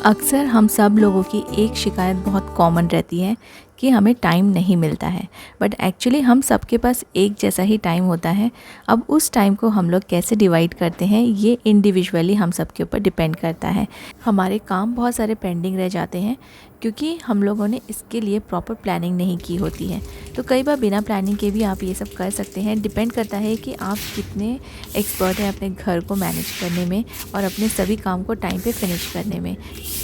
अक्सर हम सब लोगों की एक शिकायत बहुत कॉमन रहती है कि हमें टाइम नहीं मिलता है। बट एक्चुअली हम सबके पास एक जैसा ही टाइम होता है। अब उस टाइम को हम लोग कैसे डिवाइड करते हैं ये इंडिविजुअली हम सब के ऊपर डिपेंड करता है। हमारे काम बहुत सारे पेंडिंग रह जाते हैं क्योंकि हम लोगों ने इसके लिए प्रॉपर प्लानिंग नहीं की होती है। तो कई बार बिना प्लानिंग के भी आप ये सब कर सकते हैं। डिपेंड करता है कि आप कितने एक्सपर्ट हैं अपने घर को मैनेज करने में और अपने सभी काम को टाइम पे फिनिश करने में।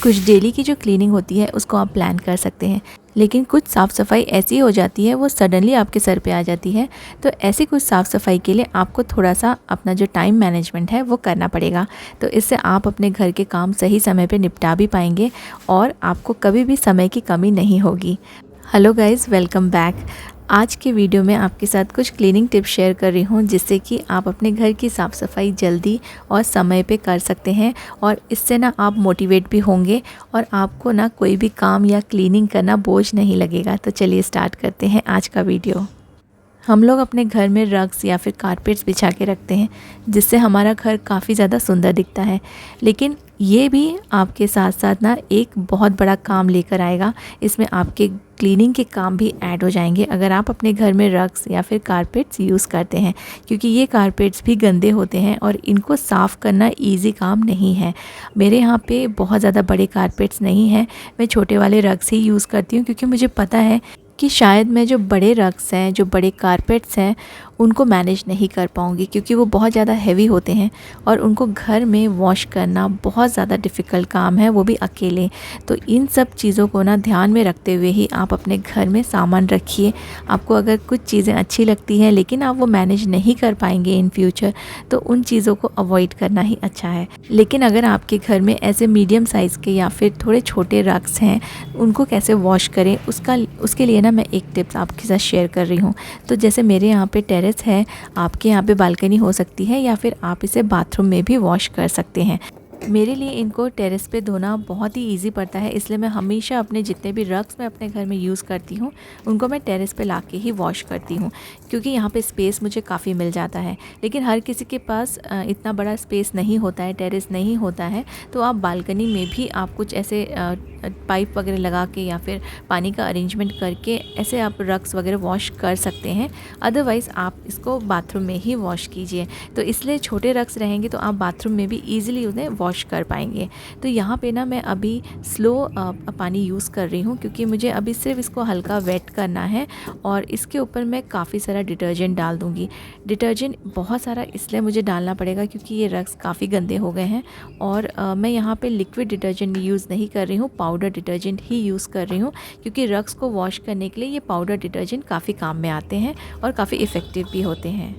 कुछ डेली की जो क्लीनिंग होती है उसको आप प्लान कर सकते हैं, लेकिन कुछ साफ़ सफाई ऐसी हो जाती है वो सडनली आपके सर पे आ जाती है। तो ऐसी कुछ साफ़ सफाई के लिए आपको थोड़ा सा अपना जो टाइम मैनेजमेंट है वो करना पड़ेगा। तो इससे आप अपने घर के काम सही समय पे निपटा भी पाएंगे और आपको कभी भी समय की कमी नहीं होगी। Hello guys, welcome back. आज के वीडियो में आपके साथ कुछ क्लीनिंग टिप्स शेयर कर रही हूँ जिससे कि आप अपने घर की साफ़ सफाई जल्दी और समय पे कर सकते हैं और इससे ना आप मोटिवेट भी होंगे और आपको ना कोई भी काम या क्लीनिंग करना बोझ नहीं लगेगा। तो चलिए स्टार्ट करते हैं आज का वीडियो। हम लोग अपने घर में रग्स या फिर कारपेट्स बिछा के रखते हैं जिससे हमारा घर काफ़ी ज़्यादा सुंदर दिखता है, लेकिन ये भी आपके साथ साथ ना एक बहुत बड़ा काम लेकर आएगा। इसमें आपके क्लीनिंग के काम भी ऐड हो जाएंगे अगर आप अपने घर में रग्स या फिर कारपेट्स यूज़ करते हैं, क्योंकि ये कारपेट्स भी गंदे होते हैं और इनको साफ़ करना इजी काम नहीं है। मेरे यहाँ पे बहुत ज़्यादा बड़े कारपेट्स नहीं हैं, मैं छोटे वाले रग्स ही यूज़ करती हूँ क्योंकि मुझे पता है कि शायद मैं जो बड़े रग्स हैं, जो बड़े कारपेट्स हैं, उनको मैनेज नहीं कर पाऊँगी क्योंकि वो बहुत ज़्यादा हैवी होते हैं और उनको घर में वॉश करना बहुत ज़्यादा डिफ़िकल्ट काम है, वो भी अकेले। तो इन सब चीज़ों को ना ध्यान में रखते हुए ही आप अपने घर में सामान रखिए। आपको अगर कुछ चीज़ें अच्छी लगती हैं लेकिन आप वो मैनेज नहीं कर पाएंगे इन फ्यूचर, तो उन चीज़ों को अवॉइड करना ही अच्छा है। लेकिन अगर आपके घर में ऐसे मीडियम साइज़ के या फिर थोड़े छोटे रग्स हैं, उनको कैसे वॉश करें उसके लिए ना मैं एक टिप्स आपके साथ शेयर कर रही हूँ। तो जैसे मेरे यहाँ पे टेरेस है, आपके यहाँ पे बालकनी हो सकती है या फिर आप इसे बाथरूम में भी वॉश कर सकते हैं। मेरे लिए इनको टेरेस पे धोना बहुत ही इजी पड़ता है, इसलिए मैं हमेशा अपने जितने भी रग्स मैं अपने घर में यूज़ करती हूँ उनको मैं टेरेस पे लाके ही वॉश करती हूँ, क्योंकि यहाँ पे स्पेस मुझे काफ़ी मिल जाता है। लेकिन हर किसी के पास इतना बड़ा स्पेस नहीं होता है, टेरेस नहीं होता है, तो आप बालकनी में भी आप कुछ ऐसे पाइप वगैरह लगा के या फिर पानी का अरेंजमेंट करके ऐसे आप रग्स वगैरह वॉश कर सकते हैं। अदरवाइज़ आप इसको बाथरूम में ही वॉश कीजिए। तो इसलिए छोटे रग्स रहेंगे तो आप बाथरूम में भी ईज़िली उन्हें वॉश कर पाएंगे। तो यहाँ पे ना मैं अभी स्लो पानी यूज़ कर रही हूँ क्योंकि मुझे अभी सिर्फ इसको हल्का वेट करना है और इसके ऊपर मैं काफ़ी सारा डिटर्जेंट डाल दूँगी। डिटर्जेंट बहुत सारा इसलिए मुझे डालना पड़ेगा क्योंकि ये रग्स काफ़ी गंदे हो गए हैं और मैं यहाँ पे लिक्विड डिटर्जेंट यूज़ नहीं कर रही हूँ, पाउडर डिटर्जेंट ही यूज़ कर रही हूँ, क्योंकि रग्स को वॉश करने के लिए ये पाउडर डिटर्जेंट काफ़ी काम में आते हैं और काफ़ी इफ़ेक्टिव भी होते हैं।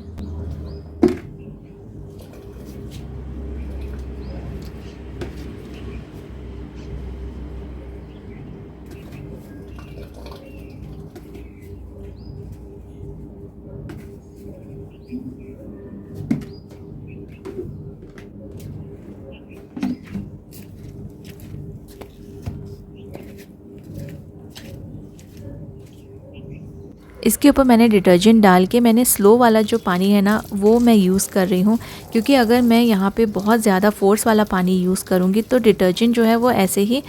इसके ऊपर मैंने डिटर्जेंट डाल के मैंने स्लो वाला जो पानी है ना वो मैं यूज़ कर रही हूँ, क्योंकि अगर मैं यहाँ पे बहुत ज़्यादा फ़ोर्स वाला पानी यूज़ करूँगी तो डिटर्जेंट जो है वो ऐसे ही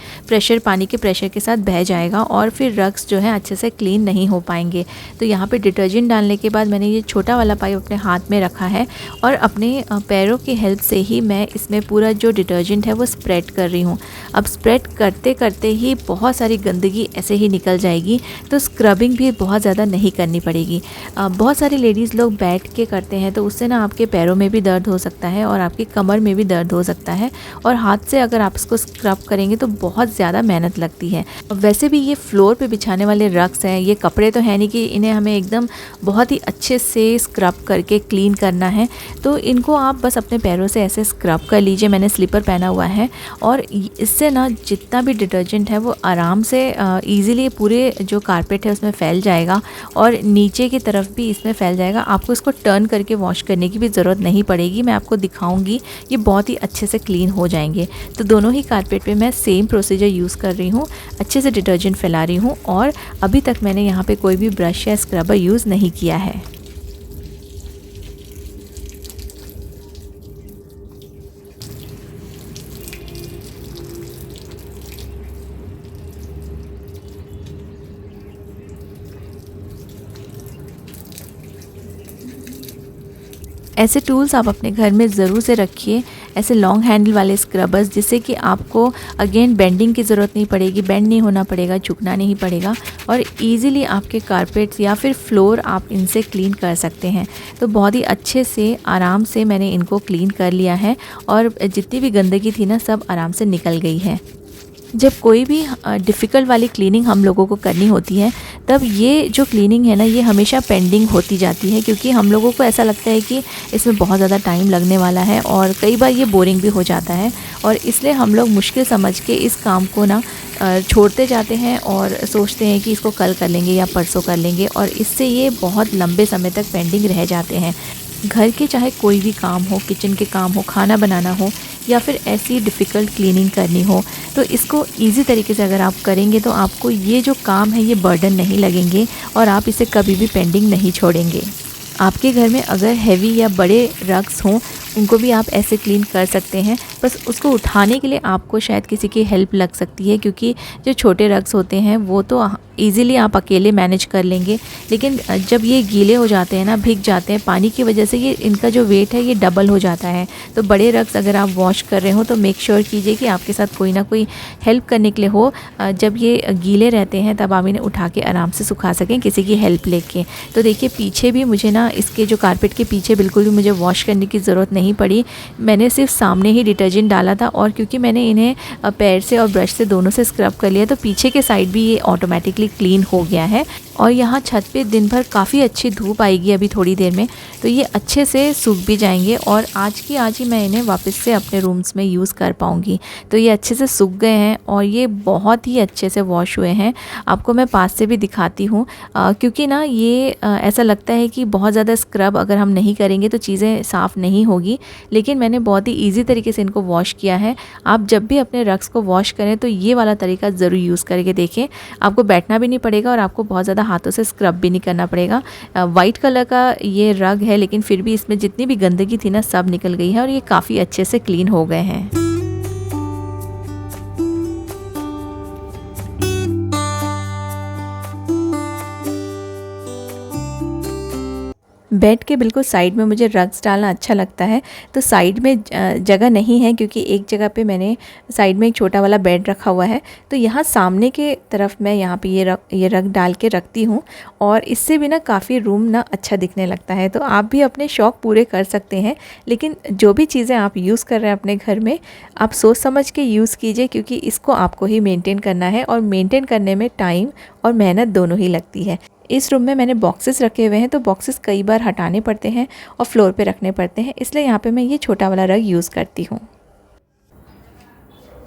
पानी के प्रेशर के साथ बह जाएगा और फिर रग्स जो है अच्छे से क्लीन नहीं हो पाएंगे। तो यहाँ पे डिटर्जेंट डालने के बाद मैंने ये छोटा वाला पाइप अपने हाथ में रखा है और अपने पैरों की हेल्प से ही मैं इसमें पूरा जो डिटर्जेंट है वो स्प्रेड कर रही हूँ। अब स्प्रेड करते करते ही बहुत सारी गंदगी ऐसे ही निकल जाएगी, तो स्क्रबिंग भी बहुत ज़्यादा नहीं करनी पड़ेगी। बहुत सारी लेडीज़ लोग बैठ के करते हैं तो उससे ना आपके पैरों में भी दर्द हो सकता है और आपकी कमर में भी दर्द हो सकता है, और हाथ से अगर आप इसको स्क्रब करेंगे तो बहुत ज़्यादा मेहनत लगती है। वैसे भी ये फ्लोर पे बिछाने वाले रग्स हैं, ये कपड़े तो है नहीं कि इन्हें हमें एकदम बहुत ही अच्छे से स्क्रब करके क्लीन करना है, तो इनको आप बस अपने पैरों से ऐसे स्क्रब कर लीजिए। मैंने स्लीपर पहना हुआ है और इससे ना जितना भी डिटर्जेंट है वो आराम से ईज़िली पूरे जो कारपेट है उसमें फैल जाएगा और नीचे की तरफ भी इसमें फैल जाएगा। आपको इसको टर्न करके वॉश करने की भी ज़रूरत नहीं पड़ेगी, मैं आपको दिखाऊंगी, ये बहुत ही अच्छे से क्लीन हो जाएंगे। तो दोनों ही कारपेट पे मैं सेम प्रोसीजर यूज़ कर रही हूँ, अच्छे से डिटर्जेंट फैला रही हूँ और अभी तक मैंने यहाँ पे कोई भी ब्रश या स्क्रबर यूज़ नहीं किया है। ऐसे टूल्स आप अपने घर में ज़रूर से रखिए, ऐसे लॉन्ग हैंडल वाले स्क्रबर्स, जिससे कि आपको अगेन बेंडिंग की ज़रूरत नहीं पड़ेगी, बेंड नहीं होना पड़ेगा, झुकना नहीं पड़ेगा और इजीली आपके कारपेट्स या फिर फ्लोर आप इनसे क्लीन कर सकते हैं। तो बहुत ही अच्छे से आराम से मैंने इनको क्लीन कर लिया है और जितनी भी गंदगी थी ना, सब आराम से निकल गई है। जब कोई भी डिफ़िकल्ट वाली क्लीनिंग हम लोगों को करनी होती है, तब ये जो क्लीनिंग है ना, ये हमेशा पेंडिंग होती जाती है, क्योंकि हम लोगों को ऐसा लगता है कि इसमें बहुत ज़्यादा टाइम लगने वाला है और कई बार ये बोरिंग भी हो जाता है और इसलिए हम लोग मुश्किल समझ के इस काम को ना छोड़ते जाते हैं और सोचते हैं कि इसको कल कर लेंगे या परसों कर लेंगे, और इससे ये बहुत लंबे समय तक पेंडिंग रह जाते हैं। घर के चाहे कोई भी काम हो, किचन के काम हो, खाना बनाना हो या फिर ऐसी डिफ़िकल्ट क्लीनिंग करनी हो, तो इसको इजी तरीके से अगर आप करेंगे तो आपको ये जो काम है ये बर्डन नहीं लगेंगे और आप इसे कभी भी पेंडिंग नहीं छोड़ेंगे। आपके घर में अगर हैवी या बड़े रग्स हों, उनको भी आप ऐसे क्लीन कर सकते हैं। बस उसको उठाने के लिए आपको शायद किसी की हेल्प लग सकती है, क्योंकि जो छोटे रग्स होते हैं वो तो ईज़िली आप अकेले मैनेज कर लेंगे, लेकिन जब ये गीले हो जाते हैं ना, भीग जाते हैं पानी की वजह से, ये इनका जो वेट है ये डबल हो जाता है। तो बड़े रग्स अगर आप वॉश कर रहे हो तो मेक श्योर कीजिए कि आपके साथ कोई ना कोई हेल्प करने के लिए हो। जब ये गीले रहते हैं तब आप इन्हें उठा के आराम से सुखा सकें किसी की हेल्प लेके। तो देखिए पीछे भी मुझे ना, इसके जो कारपेट के पीछे बिल्कुल भी मुझे वॉश करने की ज़रूरत नहीं पड़ी। मैंने सिर्फ सामने ही डिटर्जेंट डाला था और क्योंकि मैंने इन्हें पैर से और ब्रश से दोनों से स्क्रब कर लिया, तो पीछे के साइड भी ये ऑटोमेटिकली क्लीन हो गया है। और यहाँ छत पे दिन भर काफ़ी अच्छी धूप आएगी अभी थोड़ी देर में, तो ये अच्छे से सूख भी जाएंगे और आज की आज ही मैं इन्हें वापस से अपने रूम्स में यूज़ कर पाऊँगी। तो ये अच्छे से सूख गए हैं और ये बहुत ही अच्छे से वॉश हुए हैं। आपको मैं पास से भी दिखाती हूँ, क्योंकि ना ये ऐसा लगता है कि बहुत ज़्यादा स्क्रब अगर हम नहीं करेंगे तो चीज़ें साफ़ नहीं होगी, लेकिन मैंने बहुत ही ईजी तरीके से इनको वॉश किया है। आप जब भी अपने रग्स को वॉश करें तो ये वाला तरीका ज़रूर यूज़ करके देखें। आपको बैठना भी नहीं पड़ेगा और आपको बहुत ज़्यादा हाथों से स्क्रब भी नहीं करना पड़ेगा। वाइट कलर का ये रग है, लेकिन फिर भी इसमें जितनी भी गंदगी थी ना, सब निकल गई है और ये काफ़ी अच्छे से क्लीन हो गए हैं। बेड के बिल्कुल साइड में मुझे रग्स डालना अच्छा लगता है, तो साइड में जगह नहीं है क्योंकि एक जगह पे मैंने साइड में एक छोटा वाला बेड रखा हुआ है, तो यहाँ सामने के तरफ मैं यहाँ पे ये रग डाल के रखती हूँ और इससे भी ना काफ़ी रूम ना अच्छा दिखने लगता है। तो आप भी अपने शौक़ पूरे कर सकते हैं, लेकिन जो भी चीज़ें आप यूज़ कर रहे हैं अपने घर में, आप सोच समझ के यूज़ कीजिए, क्योंकि इसको आपको ही मेनटेन करना है और मेनटेन करने में टाइम और मेहनत दोनों ही लगती है। इस रूम में मैंने बॉक्सेस रखे हुए हैं, तो बॉक्सेस कई बार हटाने पड़ते हैं और फ्लोर पे रखने पड़ते हैं, इसलिए यहाँ पे मैं ये छोटा वाला रग यूज़ करती हूँ।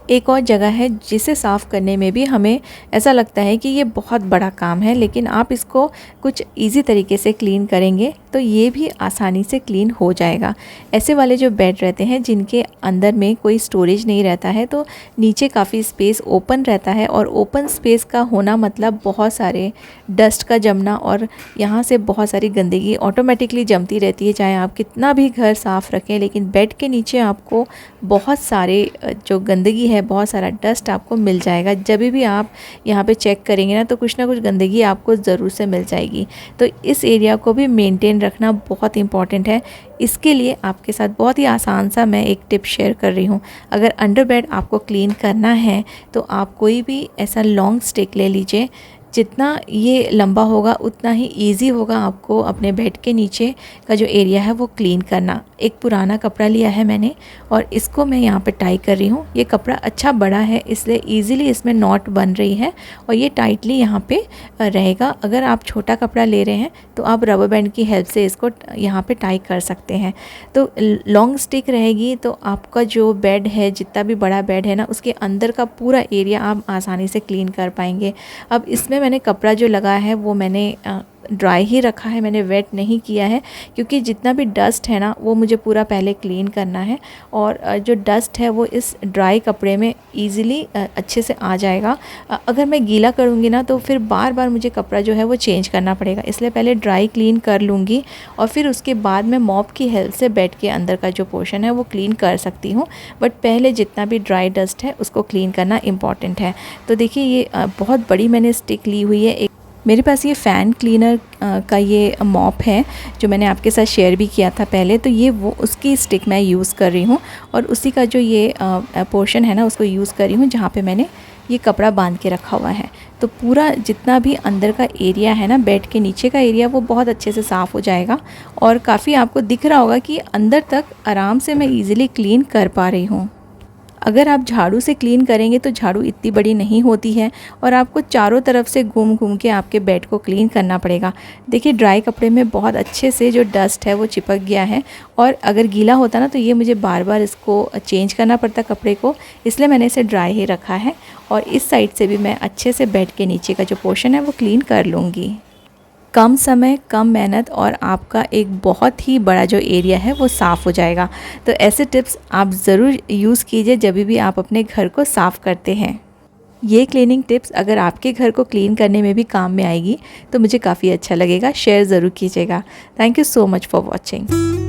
एक और जगह है जिसे साफ़ करने में भी हमें ऐसा लगता है कि ये बहुत बड़ा काम है, लेकिन आप इसको कुछ इजी तरीके से क्लीन करेंगे तो ये भी आसानी से क्लीन हो जाएगा। ऐसे वाले जो बेड रहते हैं जिनके अंदर में कोई स्टोरेज नहीं रहता है, तो नीचे काफ़ी स्पेस ओपन रहता है और ओपन स्पेस का होना मतलब बहुत सारे डस्ट का जमना और यहाँ से बहुत सारी गंदगी ऑटोमेटिकली जमती रहती है। चाहे आप कितना भी घर साफ़ रखें, लेकिन बेड के नीचे आपको बहुत सारे जो गंदगी है, बहुत सारा डस्ट आपको मिल जाएगा। जब भी आप यहाँ पे चेक करेंगे ना, तो कुछ ना कुछ गंदगी आपको ज़रूर से मिल जाएगी। तो इस एरिया को भी मेंटेन रखना बहुत इंपॉर्टेंट है। इसके लिए आपके साथ बहुत ही आसान सा मैं एक टिप शेयर कर रही हूँ। अगर अंडर बेड आपको क्लीन करना है तो आप कोई भी ऐसा लॉन्ग स्टिक ले लीजिए, जितना ये लंबा होगा उतना ही इजी होगा आपको अपने बेड के नीचे का जो एरिया है वो क्लीन करना। एक पुराना कपड़ा लिया है मैंने और इसको मैं यहाँ पे टाई कर रही हूँ। ये कपड़ा अच्छा बड़ा है, इसलिए इजीली इसमें नॉट बन रही है और ये टाइटली यहाँ पे रहेगा। अगर आप छोटा कपड़ा ले रहे हैं तो आप रबर बैंड की हेल्प से इसको यहाँ पे टाई कर सकते हैं। तो लॉन्ग स्टिक रहेगी तो आपका जो बेड है, जितना भी बड़ा बेड है ना, उसके अंदर का पूरा एरिया आप आसानी से क्लीन कर पाएंगे। अब इसमें मैंने कपड़ा जो लगाया है वो मैंने ड्राई ही रखा है, मैंने वेट नहीं किया है, क्योंकि जितना भी डस्ट है ना वो मुझे पूरा पहले क्लीन करना है और जो डस्ट है वो इस ड्राई कपड़े में इजीली अच्छे से आ जाएगा। अगर मैं गीला करूँगी ना तो फिर बार बार मुझे कपड़ा जो है वो चेंज करना पड़ेगा, इसलिए पहले ड्राई क्लीन कर लूँगी और फिर उसके बाद मैं मॉप की हेल्प से बेड के अंदर का जो पोर्शन है वो क्लीन कर सकती हूँ। बट पहले जितना भी ड्राई डस्ट है उसको क्लीन करना इम्पॉर्टेंट है। तो देखिए ये बहुत बड़ी मैंने स्टिक ली हुई है। मेरे पास ये फ़ैन क्लीनर का ये मॉप है जो मैंने आपके साथ शेयर भी किया था पहले, तो ये वो उसकी स्टिक मैं यूज़ कर रही हूँ और उसी का जो ये पोर्शन है ना उसको यूज़ कर रही हूँ जहाँ पे मैंने ये कपड़ा बांध के रखा हुआ है। तो पूरा जितना भी अंदर का एरिया है ना, बेड के नीचे का एरिया, वो बहुत अच्छे से साफ़ हो जाएगा और काफ़ी आपको दिख रहा होगा कि अंदर तक आराम से मैं ईज़िली क्लीन कर पा रही हूँ। अगर आप झाड़ू से क्लीन करेंगे तो झाड़ू इतनी बड़ी नहीं होती है और आपको चारों तरफ से घूम घूम के आपके बेड को क्लीन करना पड़ेगा। देखिए ड्राई कपड़े में बहुत अच्छे से जो डस्ट है वो चिपक गया है और अगर गीला होता ना तो ये मुझे बार बार इसको चेंज करना पड़ता कपड़े को, इसलिए मैंने इसे ड्राई ही रखा है। और इस साइड से भी मैं अच्छे से बेड के नीचे का जो पोर्शन है वो क्लीन कर लूँगी। कम समय, कम मेहनत और आपका एक बहुत ही बड़ा जो एरिया है वो साफ़ हो जाएगा। तो ऐसे टिप्स आप ज़रूर यूज़ कीजिए जब भी आप अपने घर को साफ़ करते हैं। ये क्लीनिंग टिप्स अगर आपके घर को क्लीन करने में भी काम में आएगी तो मुझे काफ़ी अच्छा लगेगा। शेयर ज़रूर कीजिएगा। Thank you so much for watching.